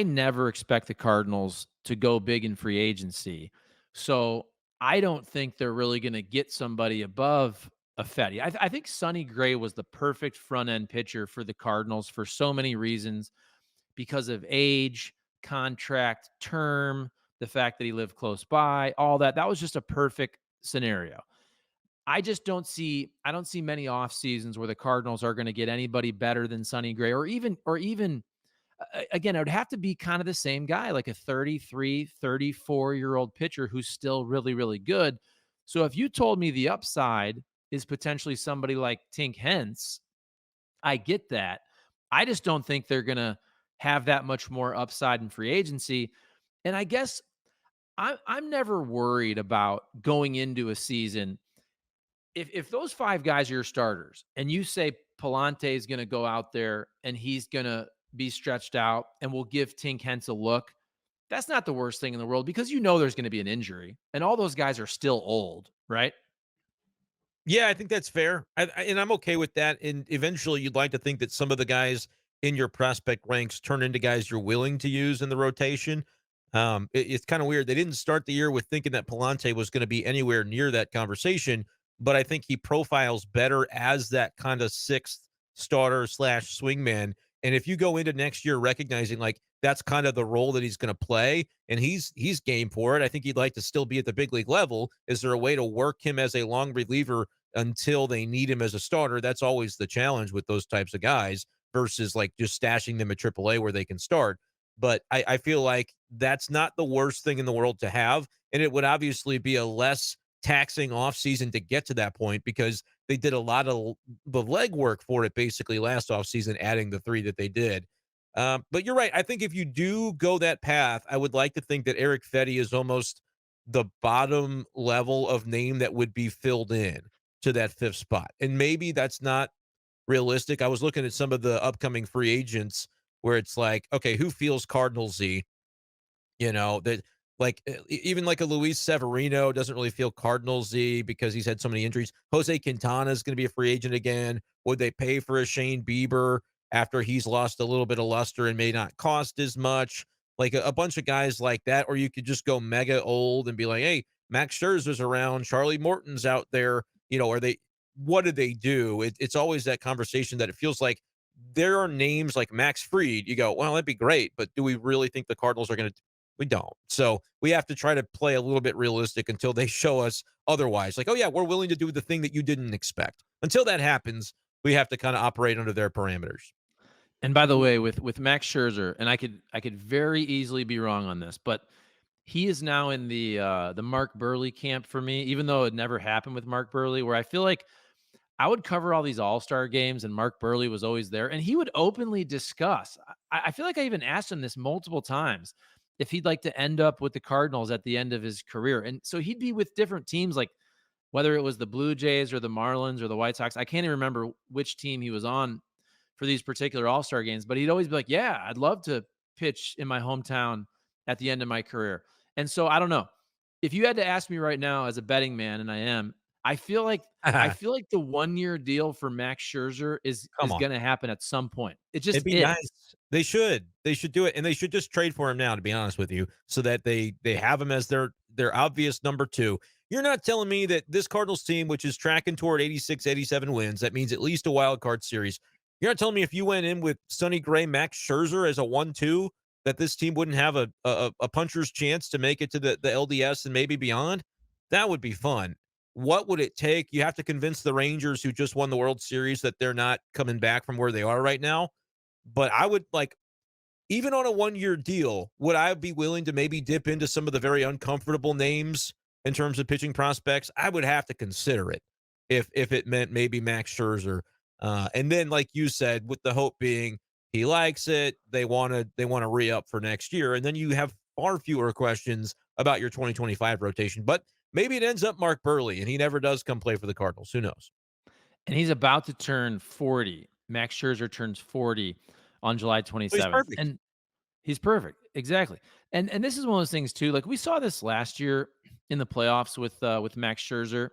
never expect the Cardinals to go big in free agency. So I don't think they're really going to get somebody above a Fetty. I think Sonny Gray was the perfect front end pitcher for the Cardinals for so many reasons because of age, contract, term, the fact that he lived close by, all that. That was just a perfect scenario. I don't see many off seasons where the Cardinals are going to get anybody better than Sonny Gray or even again, it would have to be kind of the same guy, like a 33, 34-year-old pitcher who's still really, really good. So if you told me the upside is potentially somebody like Tink Hence, I get that. I just don't think they're going to have that much more upside in free agency. And I guess I'm never worried about going into a season if those 5 guys are your starters and you say Palante is gonna go out there and he's gonna be stretched out and we'll give Tink Hence a look, that's not the worst thing in the world because you know there's gonna be an injury and all those guys are still old, right? Yeah, I think that's fair, and I'm okay with that. And eventually, you'd like to think that some of the guys in your prospect ranks turn into guys you're willing to use in the rotation. It's kind of weird. They didn't start the year with thinking that Palante was going to be anywhere near that conversation, but I think he profiles better as that kind of sixth starter slash swingman. And if you go into next year recognizing like that's kind of the role that he's going to play, and he's game for it, I think he'd like to still be at the big league level. Is there a way to work him as a long reliever until they need him as a starter? That's always the challenge with those types of guys versus like just stashing them at AAA where they can start. But I feel like that's not the worst thing in the world to have. And it would obviously be a less taxing offseason to get to that point because they did a lot of the legwork for it basically last offseason, adding the three that they did. But you're right. I think if you do go that path, I would like to think that Eric Fetty is almost the bottom level of name that would be filled in to that fifth spot. And maybe that's not realistic. I was looking at some of the upcoming free agents where it's like, okay, who feels Cardinals-y? That like even like a Luis Severino doesn't really feel Cardinals-y because he's had so many injuries. Jose Quintana is going to be a free agent again. Would they pay for a Shane Bieber after he's lost a little bit of luster and may not cost as much? Like a bunch of guys like that, or you could just go mega old and be like, hey, Max Scherzer's around, Charlie Morton's out there. Are they? What do they do? It's always that conversation that it feels like there are names like Max Fried. You go, well, that'd be great, but do we really think the Cardinals are going to? We don't. So we have to try to play a little bit realistic until they show us otherwise. Like, oh yeah, we're willing to do the thing that you didn't expect. Until that happens, we have to kind of operate under their parameters. And by the way, with Max Scherzer, and I could very easily be wrong on this, but he is now in the Mark Burley camp for me, even though it never happened with Mark Burley, where I feel like I would cover all these all-star games and Mark Burley was always there and he would openly discuss. I feel like I even asked him this multiple times if he'd like to end up with the Cardinals at the end of his career. And so he'd be with different teams, like whether it was the Blue Jays or the Marlins or the White Sox. I can't even remember which team he was on for these particular all-star games, but he'd always be like, "Yeah, I'd love to pitch in my hometown at the end of my career." And so I don't know. If you had to ask me right now as a betting man, and I am, I feel like I feel like the 1-year deal for Max Scherzer is Come is on. gonna happen at some point. It just It'd be is. nice. They should. They should do it, and they should just trade for him now, to be honest with you, so that they have him as their obvious number 2. You're not telling me that this Cardinals team, which is tracking toward 86, 87 wins, that means at least a wild card series. You're not telling me if you went in with Sonny Gray, Max Scherzer as a 1-2, that this team wouldn't have a puncher's chance to make it to the LDS and maybe beyond? That would be fun. What would it take? You have to convince the Rangers, who just won the World Series, that they're not coming back from where they are right now. But I would like, even on a 1-year deal, would I be willing to maybe dip into some of the very uncomfortable names in terms of pitching prospects? I would have to consider it if it meant maybe Max Scherzer. And then, like you said, with the hope being he likes it, they want to re up for next year, and then you have far fewer questions about your 2025 rotation. But maybe it ends up Mark Burley, and he never does come play for the Cardinals. Who knows? And he's about to turn 40. Max Scherzer turns 40 on July So he's 27th. perfect. And he's perfect. Exactly. And this is one of those things too. Like we saw this last year in the playoffs with Max Scherzer,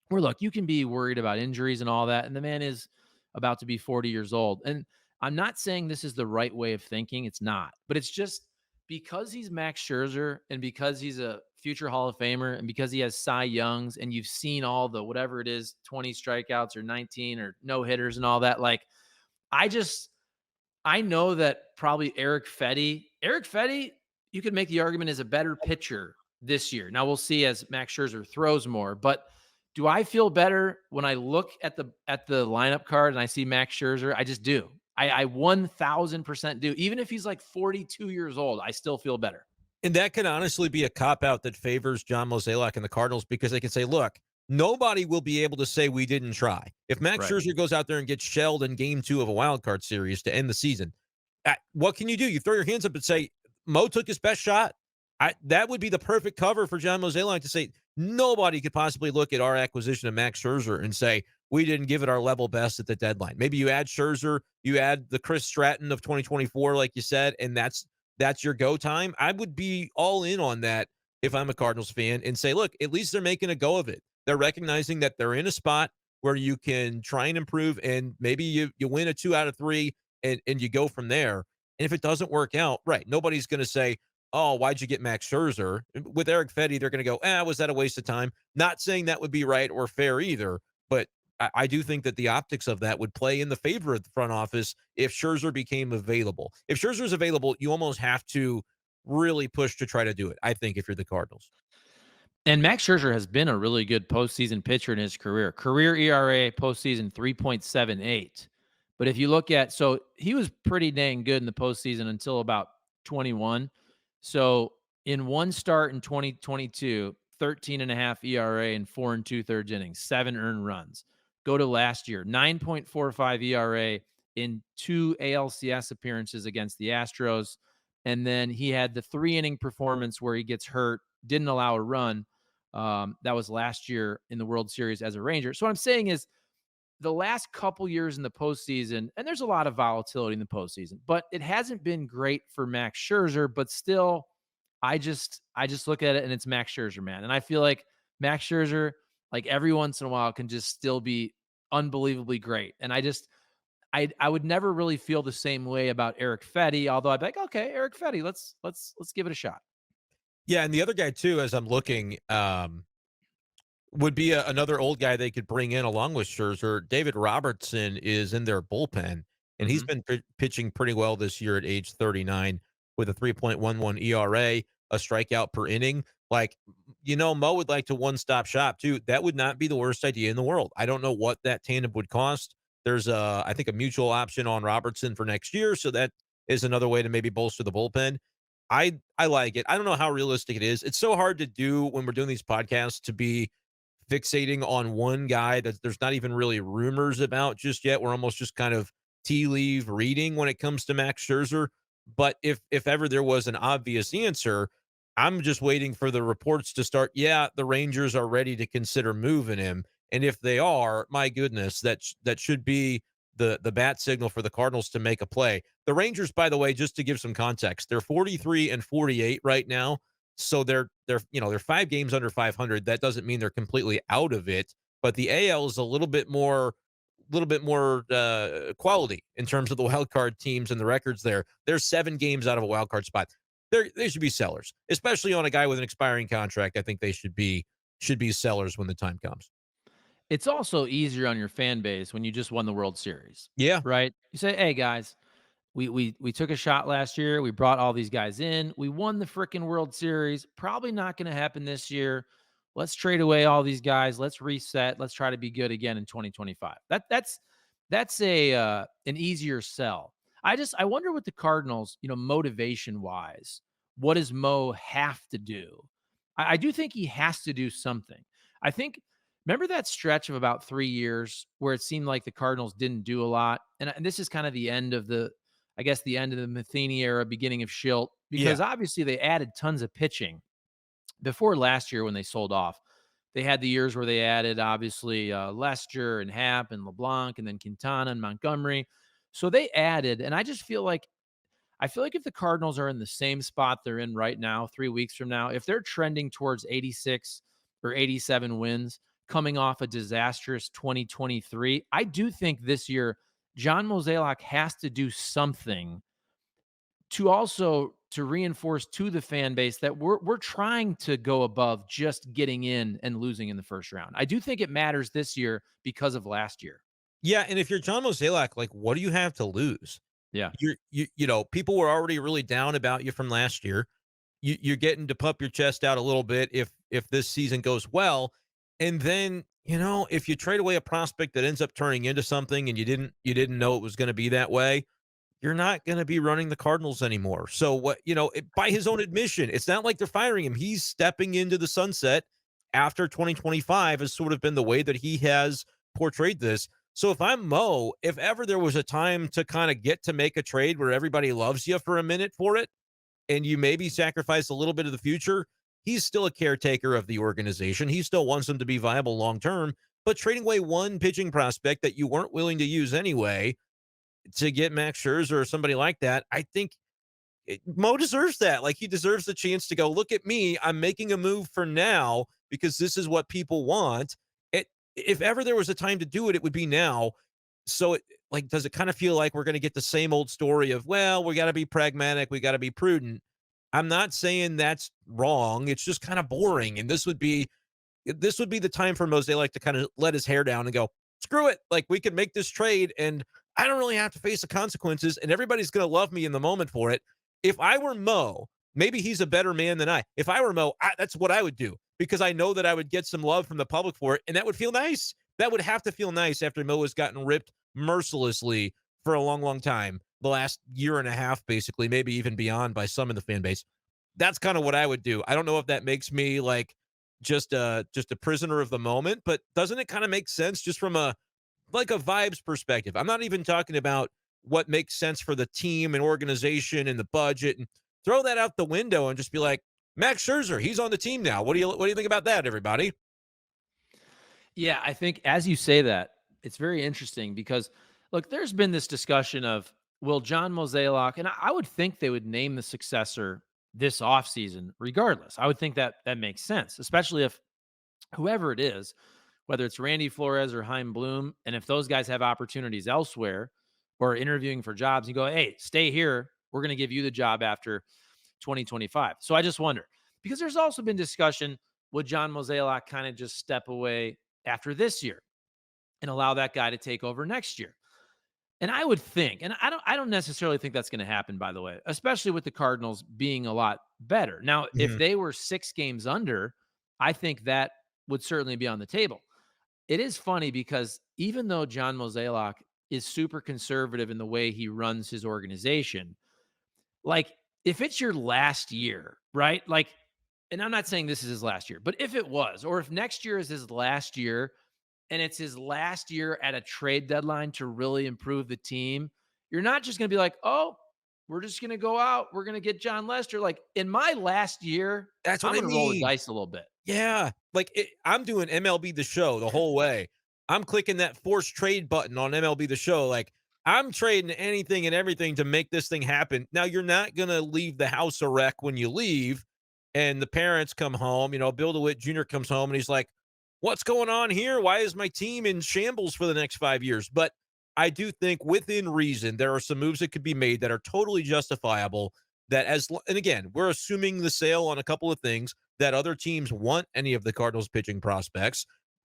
where look, you can be worried about injuries and all that, and the man is about to be 40 years old. And I'm not saying this is the right way of thinking. It's not, but it's just because he's Max Scherzer and because he's a future Hall of Famer and because he has Cy Youngs and you've seen all the whatever it is, 20 strikeouts or 19 or no hitters and all that. Like I just I know that probably Eric Fetty, you could make the argument is a better pitcher this year. Now we'll see as Max Scherzer throws more, but do I feel better when I look at the lineup card and I see Max Scherzer? I just do. I 1000% do. Even if he's like 42 years old, I still feel better. And that could honestly be a cop out that favors John Mozeliak and the Cardinals because they can say, look, nobody will be able to say we didn't try. If Max Right. Scherzer goes out there and gets shelled in game 2 of a wild card series to end the season, what can you do? You throw your hands up and say, Mo took his best shot. That would be the perfect cover for John Mozeliak to say, nobody could possibly look at our acquisition of Max Scherzer and say, we didn't give it our level best at the deadline. Maybe you add Scherzer, you add the Chris Stratton of 2024, like you said, and that's your go time. I would be all in on that if I'm a Cardinals fan and say, look, at least they're making a go of it. They're recognizing that they're in a spot where you can try and improve, and maybe you win a 2 out of 3 and you go from there. And if it doesn't work out, right, nobody's going to say, "Oh, why'd you get Max Scherzer?" With Eric Fetty, they're going to go, was that a waste of time?" Not saying that would be right or fair either, but I do think that the optics of that would play in the favor of the front office if Scherzer became available. If Scherzer's available, you almost have to really push to try to do it, I think, if you're the Cardinals. And Max Scherzer has been a really good postseason pitcher in his career. Career ERA postseason 3.78. But if you look at, so he was pretty dang good in the postseason until about 21. So in one start in 2022, 13 and a half ERA and 4 and 2/3 innings, 7 earned runs. Go to last year, 9.45 ERA in 2 ALCS appearances against the Astros. And then he had the 3 inning performance where he gets hurt, didn't allow a run. That was last year in the World Series as a Ranger. So what I'm saying is the last couple years in the postseason, and there's a lot of volatility in the postseason, but it hasn't been great for Max Scherzer. But still, I just look at it and it's Max Scherzer, man. And I feel like Max Scherzer, like every once in a while, can just still be unbelievably great. And I would never really feel the same way about Eric Fetty, although I'd be like, okay, Eric Fetty, let's give it a shot. Yeah, and the other guy too, as I'm looking, would be another old guy they could bring in along with Scherzer. David Robertson is in their bullpen, and he's Hmm. been pitching pretty well this year at age 39 with a 3.11 ERA, a strikeout per inning. Like, Mo would like to one-stop shop too. That would not be the worst idea in the world. I don't know what that tandem would cost. There's I think a mutual option on Robertson for next year, so that is another way to maybe bolster the bullpen. I like it. I don't know how realistic it is. It's so hard to do when we're doing these podcasts to be fixating on one guy that there's not even really rumors about just yet. We're almost just kind of tea leaf reading when it comes to Max Scherzer. But if ever there was an obvious answer, I'm just waiting for the reports to start. Yeah, the Rangers are ready to consider moving him, and if they are, my goodness, that should be the bat signal for the Cardinals to make a play. The Rangers, by the way, just to give some context, they're 43 and 48 right now. So they're 5 games under 500. That doesn't mean they're completely out of it, but the AL is a little bit more quality in terms of the wild card teams and the records there. They're 7 games out of a wild card spot. They should be sellers, especially on a guy with an expiring contract. I think they should be sellers when the time comes. It's also easier on your fan base when you just won the World Series, Yeah, right? You say, "Hey guys, we took a shot last year. We brought all these guys in. We won the freaking World Series. Probably not going to happen this year. Let's trade away all these guys. Let's reset. Let's try to be good again in 2025." That's a an easier sell. I wonder what the Cardinals, motivation wise, what does Mo have to do? I do think he has to do something. I think remember that stretch of about 3 years where it seemed like the Cardinals didn't do a lot, and this is kind of the end of the I guess the end of the Matheny era, beginning of Schilt, yeah, because obviously they added tons of pitching before last year when they sold off. They had the years where they added obviously Lester and Happ and LeBlanc and then Quintana and Montgomery. So they added, and I feel like if the Cardinals are in the same spot they're in right now, 3 weeks from now, if they're trending towards 86 or 87 wins, coming off a disastrous 2023, I do think this year John Mozeliak has to do something to reinforce to the fan base that we're trying to go above just getting in and losing in the first round. I do think it matters this year because of last year. yeah. And if you're John Mozeliak, like, what do you have to lose? Yeah. People were already really down about you from last year. You're getting to pump your chest out a little bit if this season goes well, and then if you trade away a prospect that ends up turning into something and you didn't know it was going to be that way, you're not going to be running the Cardinals anymore. So by his own admission, it's not like they're firing him. He's stepping into the sunset after 2025 has sort of been the way that he has portrayed this. So if I'm Mo, if ever there was a time to kind of get to make a trade where everybody loves you for a minute for it, and you maybe sacrifice a little bit of the future, he's still a caretaker of the organization. He still wants them to be viable long term, but trading away one pitching prospect that you weren't willing to use anyway to get Max Scherzer or somebody like that, I think Mo deserves that. Like, he deserves the chance to go, look at me. I'm making a move for now. because this is what people want. If ever there was a time to do it, it would be now. So, like, does it kind of feel like we're going to get the same old story of, well, we got to be pragmatic, we got to be prudent? I'm not saying that's wrong. It's just kind of boring. And this would be the time for Mosaic to kind of let his hair down and go, screw it. Like, we could make this trade and I don't really have to face the consequences and everybody's going to love me in the moment for it. If I were Mo, maybe he's a better man than I. If I were Mo, that's what I would do because I know that I would get some love from the public for it and that would feel nice. That would have to feel nice after Mo has gotten ripped mercilessly for a long, long time. The last year and a half, basically, maybe even beyond by some in the fan base. That's kind of what I would do. I don't know if that makes me like just a prisoner of the moment, but doesn't it kind of make sense just from a like a vibes perspective? I'm not even talking about what makes sense for the team and organization and the budget and throw that out the window and just be like, Max Scherzer, he's on the team now. What do you think about that, everybody? Yeah, I think as you say that, it's very interesting because look, there's been this discussion of will John Mozeliak, and I would think they would name the successor this offseason regardless. I would think that that makes sense, especially if whoever it is, whether it's Randy Flores or Heim Bloom, and if those guys have opportunities elsewhere or are interviewing for jobs, you go, hey, stay here. We're going to give you the job after 2025. So I just wonder because there's also been discussion would John Mozeliak kind of just step away after this year and allow that guy to take over next year? And I would think, and I don't necessarily think that's going to happen, by the way, especially with the Cardinals being a lot better. Now, if Mhm. they were 6 games under, I think that would certainly be on the table. It is funny because even though John Mozeliak is super conservative in the way he runs his organization, like if it's your last year, right? Like, and I'm not saying this is his last year, but if it was, or if next year is his last year, and it's his last year at a trade deadline to really improve the team, you're not just going to be like, oh, we're just going to go out. We're going to get John Lester. Like in my last year, That's what I'm I going to roll the mean. dice a little bit. Yeah, like, I'm doing MLB The Show the whole way. I'm clicking that force trade button on MLB The Show, like, I'm trading anything and everything to make this thing happen. Now, you're not gonna leave the house a wreck when you leave, and the parents come home, Bill DeWitt Jr. comes home, and he's like, "What's going on here? Why is my team in shambles for the next 5 years?" But I do think within reason, there are some moves that could be made that are totally justifiable that and again, we're assuming the sale on a couple of things that other teams want any of the Cardinals pitching prospects.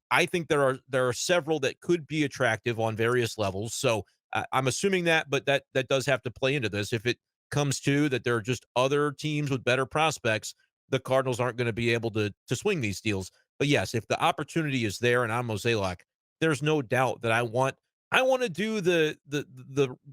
I think there are several that could be attractive on various levels. So I'm assuming that, but that does have to play into this. If it comes to that, there are just other teams with better prospects. The Cardinals aren't going to be able to swing these deals. But yes, if the opportunity is there, and I'm Mozeliak, there's no doubt that I want to do the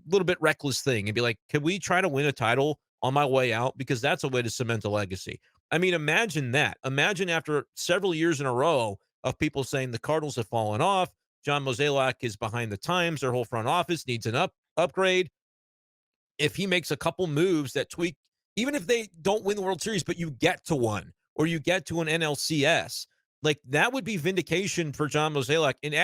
little bit reckless thing and be like, can we try to win a title on my way out? Because that's a way to cement a legacy. I mean, imagine that. Imagine after several years in a row of people saying the Cardinals have fallen off, John Mozeliak is behind the times, their whole front office needs an upgrade. If he makes a couple moves that tweak, even if they don't win the World Series, but you get to one or you get to an NLCS, like that would be vindication for John Mozeliak. And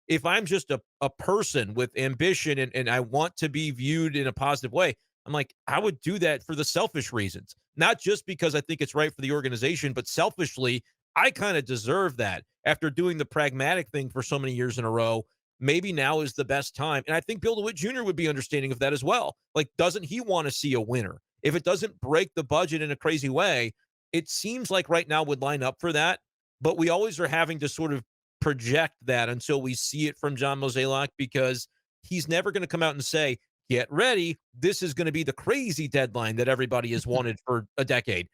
if I'm just a person with ambition and I want to be viewed in a positive way, I'm like, I would do that for the selfish reasons, not just because I think it's right for the organization, but selfishly, I kind of deserve that after doing the pragmatic thing for so many years in a row. Maybe now is the best time. And I think Bill DeWitt Jr. would be understanding of that as well. Like, doesn't he want to see a winner? If it doesn't break the budget in a crazy way, it seems like right now would line up for that. But we always are having to sort of project that until we see it from John Mozeliak because he's never going to come out and say, get ready. This is going to be the crazy deadline that everybody has wanted for a decade.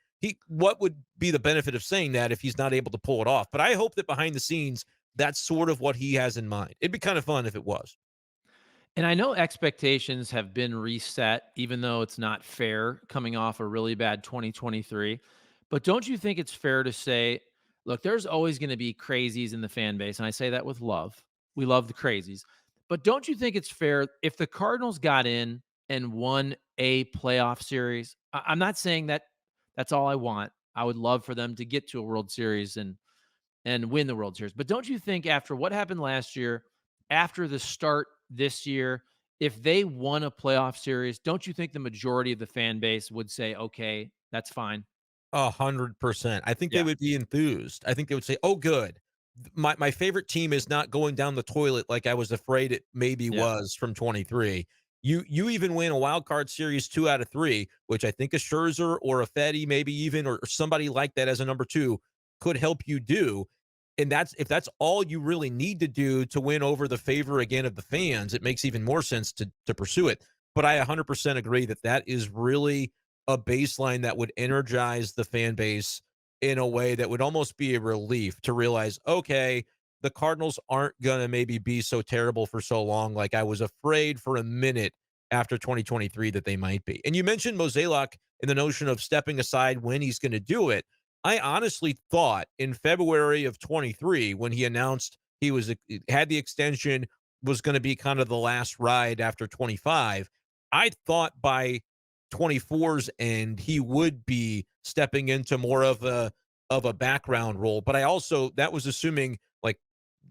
What would be the benefit of saying that if he's not able to pull it off? But I hope that behind the scenes, that's sort of what he has in mind. It'd be kind of fun if it was. And I know expectations have been reset, even though it's not fair coming off a really bad 2023. But don't you think it's fair to say, look, there's always going to be crazies in the fan base. And I say that with love. We love the crazies. But don't you think it's fair if the Cardinals got in and won a playoff series? I'm not saying that that's all I want. I would love for them to get to a World Series and win the World Series. But don't you think after what happened last year, after the start this year, if they won a playoff series, don't you think the majority of the fan base would say, okay, that's fine? 100%. I think they Yeah. would be enthused. I think they would say, "Oh, good. My favorite team is not going down the toilet like I was afraid it maybe Yeah. was from 23." You even win a wild card series 2 out of 3, which I think a Scherzer or a Fetty maybe even or somebody like that as a number 2 could help you do. And that's if that's all you really need to do to win over the favor again of the fans, it makes even more sense to pursue it. But I 100% agree that that is really a baseline that would energize the fan base in a way that would almost be a relief to realize, okay, the Cardinals aren't going to maybe be so terrible for so long. Like I was afraid for a minute after 2023 that they might be. And you mentioned Mozeliak and the notion of stepping aside when he's going to do it. I honestly thought in February of 23, when he announced he was had the extension, was going to be kind of the last ride after 25. I thought by 24's end he would be stepping into more of a background role. But I also that was assuming like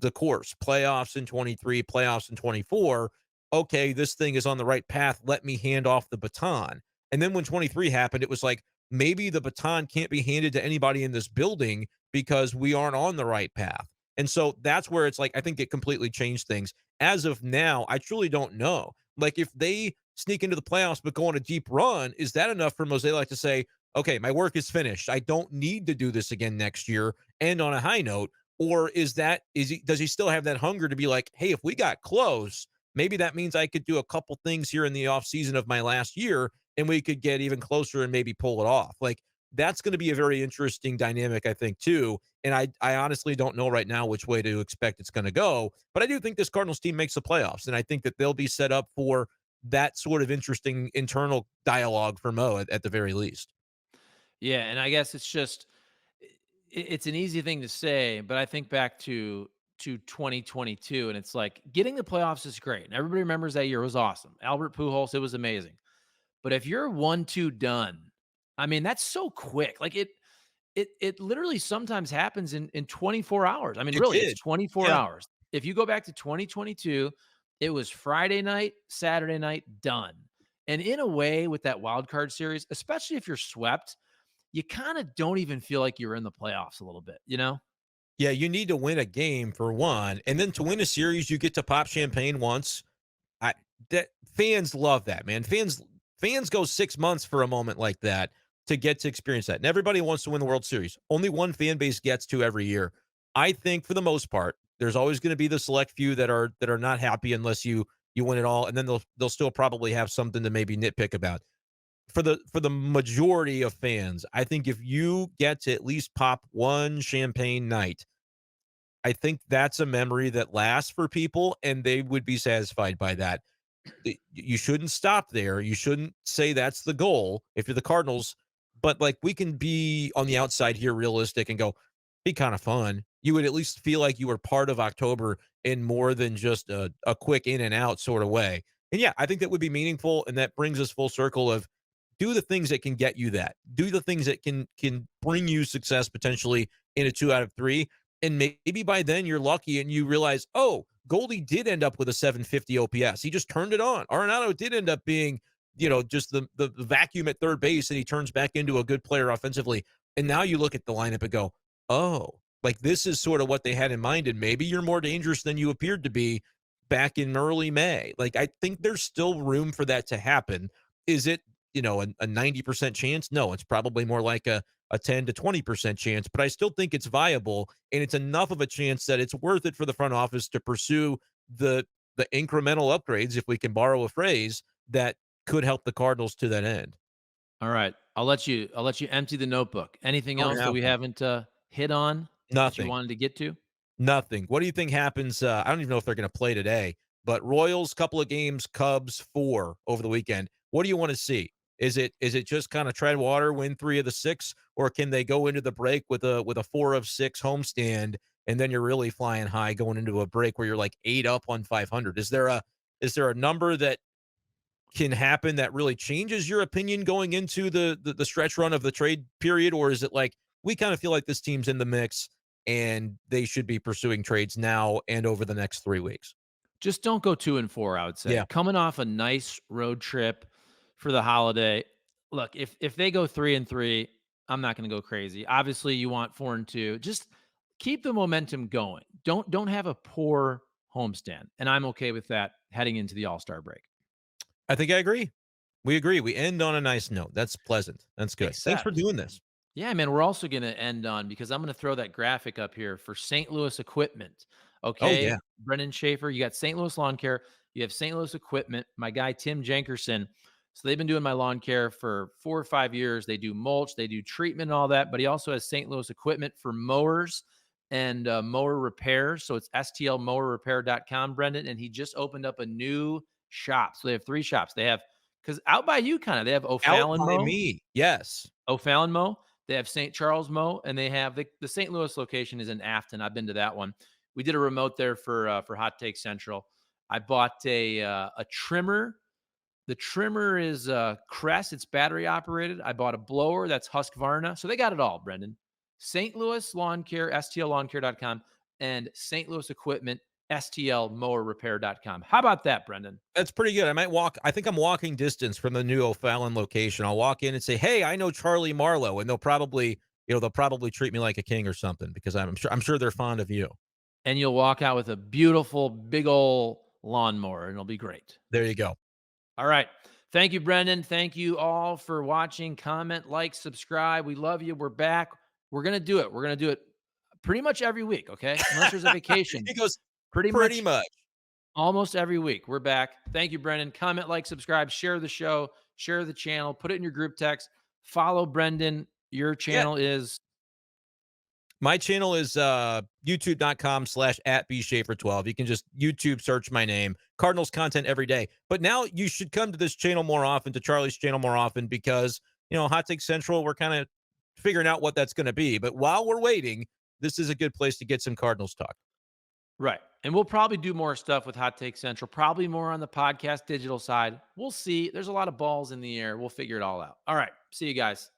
the course playoffs in 23, playoffs in 24. Okay, this thing is on the right path. Let me hand off the baton. And then when 23 happened, it was like maybe the baton can't be handed to anybody in this building because we aren't on the right path. And so that's where it's like, I think it completely changed things. As of now, I truly don't know. Like, if they sneak into the playoffs but go on a deep run, is that enough for Mozeliak to say, okay, my work is finished. I don't need to do this again next year and on a high note? Or does he still have that hunger to be like, hey, if we got close, maybe that means I could do a couple things here in the offseason of my last year and we could get even closer and maybe pull it off. Like that's going to be a very interesting dynamic, I think, too. And I honestly don't know right now which way to expect it's going to go. But I do think this Cardinals team makes the playoffs. And I think that they'll be set up for that sort of interesting internal dialogue for Mo at the very least. Yeah, and I guess it's just it's an easy thing to say, but I think back to 2022 and it's like getting the playoffs is great. And everybody remembers that year was awesome. Albert Pujols, it was amazing. But if you're 1-2 done, I mean, that's so quick. Like it literally sometimes happens in 24 hours. I mean, It really, it's did. 24 Yeah. hours. If you go back to 2022, it was Friday night, Saturday night, done. And in a way, with that wild card series, especially if you're swept, you kind of don't even feel like you're in the playoffs a little bit, you know? Yeah, you need to win a game for one, and then to win a series, you get to pop champagne once. I that fans love that, man. Fans go 6 months for a moment like that to get to experience that. And everybody wants to win the World Series. Only one fan base gets to every year. I think for the most part, there's always going to be the select few that are not happy unless you win it all, and then they'll still probably have something to maybe nitpick about. For the majority of fans, I think if you get to at least pop one champagne night, I think that's a memory that lasts for people, and they would be satisfied by that. You shouldn't stop there. You shouldn't say that's the goal if you're the Cardinals. But like we can be on the outside here realistic and go, be kind of fun. You would at least feel like you were part of October in more than just a quick in and out sort of way. And yeah, I think that would be meaningful. And that brings us full circle of do the things that can get you that. Do the things that can bring you success potentially in a 2 out of 3. And maybe by then you're lucky and you realize, oh, Goldie did end up with a 750 OPS. He just turned it on. Arenado did end up being, just the vacuum at third base, and he turns back into a good player offensively. And now you look at the lineup and go, oh, like this is sort of what they had in mind. And maybe you're more dangerous than you appeared to be back in early May. Like I think there's still room for that to happen. Is it, a 90% chance? No, it's probably more like a 10 to 20% chance, but I still think it's viable and it's enough of a chance that it's worth it for the front office to pursue the incremental upgrades, if we can borrow a phrase, that could help the Cardinals to that end. All right. I'll let you empty the notebook. Anything Go and else that have we one. haven't hit on that you Nothing. wanted to get to? Nothing. What do you think happens? I don't even know if they're going to play today, but Royals, couple of games, Cubs, 4 over the weekend. What do you want to see? Is it just kind of tread water, win 3 of the 6, or can they go into the break with a 4 of 6 homestand, and then you're really flying high going into a break where you're like 8 up on 500? Is there a number that can happen that really changes your opinion going into the stretch run of the trade period, or is it like we kind of feel like this team's in the mix and they should be pursuing trades now and over the next 3 weeks? Just don't go 2 and 4, I would say. Yeah. Coming off a nice road trip for the holiday. Look, if they go 3 and 3, I'm not going to go crazy. Obviously, you want 4-2. Just keep the momentum going. Don't have a poor homestand, and I'm okay with that heading into the All-Star break. I think I agree. We agree. We end on a nice note. That's pleasant. That's good. Thanks for Except doing this. Yeah, man, we're also going to end on because I'm going to throw that graphic up here for St. Louis Equipment. Oh, yeah. Okay. Brenden Schaeffer, you got St. Louis Lawn Care, you have St. Louis Equipment, my guy Tim Jenkerson. So they've been doing my lawn care for 4 or 5 years. They do mulch, they do treatment and all that, but he also has St. Louis Equipment for mowers and mower repairs. So it's stlmowerrepair.com, Brendan. And he just opened up a new shop. So they have 3 shops. They have, because out by you, kind of, they have Out O'Fallon by Mow. me. Yes. O'Fallon Mo. They have St. Charles Mo, and they have the St. Louis location is in Afton. I've been to that one. We did a remote there for Hot Take Central. I bought a trimmer. The trimmer is Crest. It's battery operated. I bought a blower that's Husqvarna. So they got it all, Brendan. St. Louis Lawn Care, stlawncare.com, and St. Louis Equipment, stlmowerrepair.com. How about that, Brendan? That's pretty good. I might walk. I think I'm walking distance from the new O'Fallon location. I'll walk in and say, "Hey, I know Charlie Marlow," and they'll probably treat me like a king or something because I'm sure they're fond of you. And you'll walk out with a beautiful, big old lawnmower, and it'll be great. There you go. All right. Thank you, Brendan. Thank you all for watching. Comment, like, subscribe. We love you. We're back. We're going to do it. We're going to do it pretty much every week, okay? Unless there's a vacation. He goes, Pretty pretty much much. almost every week. We're back. Thank you, Brendan. Comment, like, subscribe, share the show, share the channel, put it in your group text. Follow Brendan. Your Yeah. channel is My channel is youtube.com/at bschaefer12. You can just YouTube search my name. Cardinals content every day. But now you should come to this channel more often, to Charlie's channel more often, because Hot Take Central, we're kind of figuring out what that's going to be. But while we're waiting, this is a good place to get some Cardinals talk. right. And we'll probably do more stuff with Hot Take Central, probably more on the podcast digital side. We'll see. There's a lot of balls in the air. We'll figure it all out. All right. See you guys.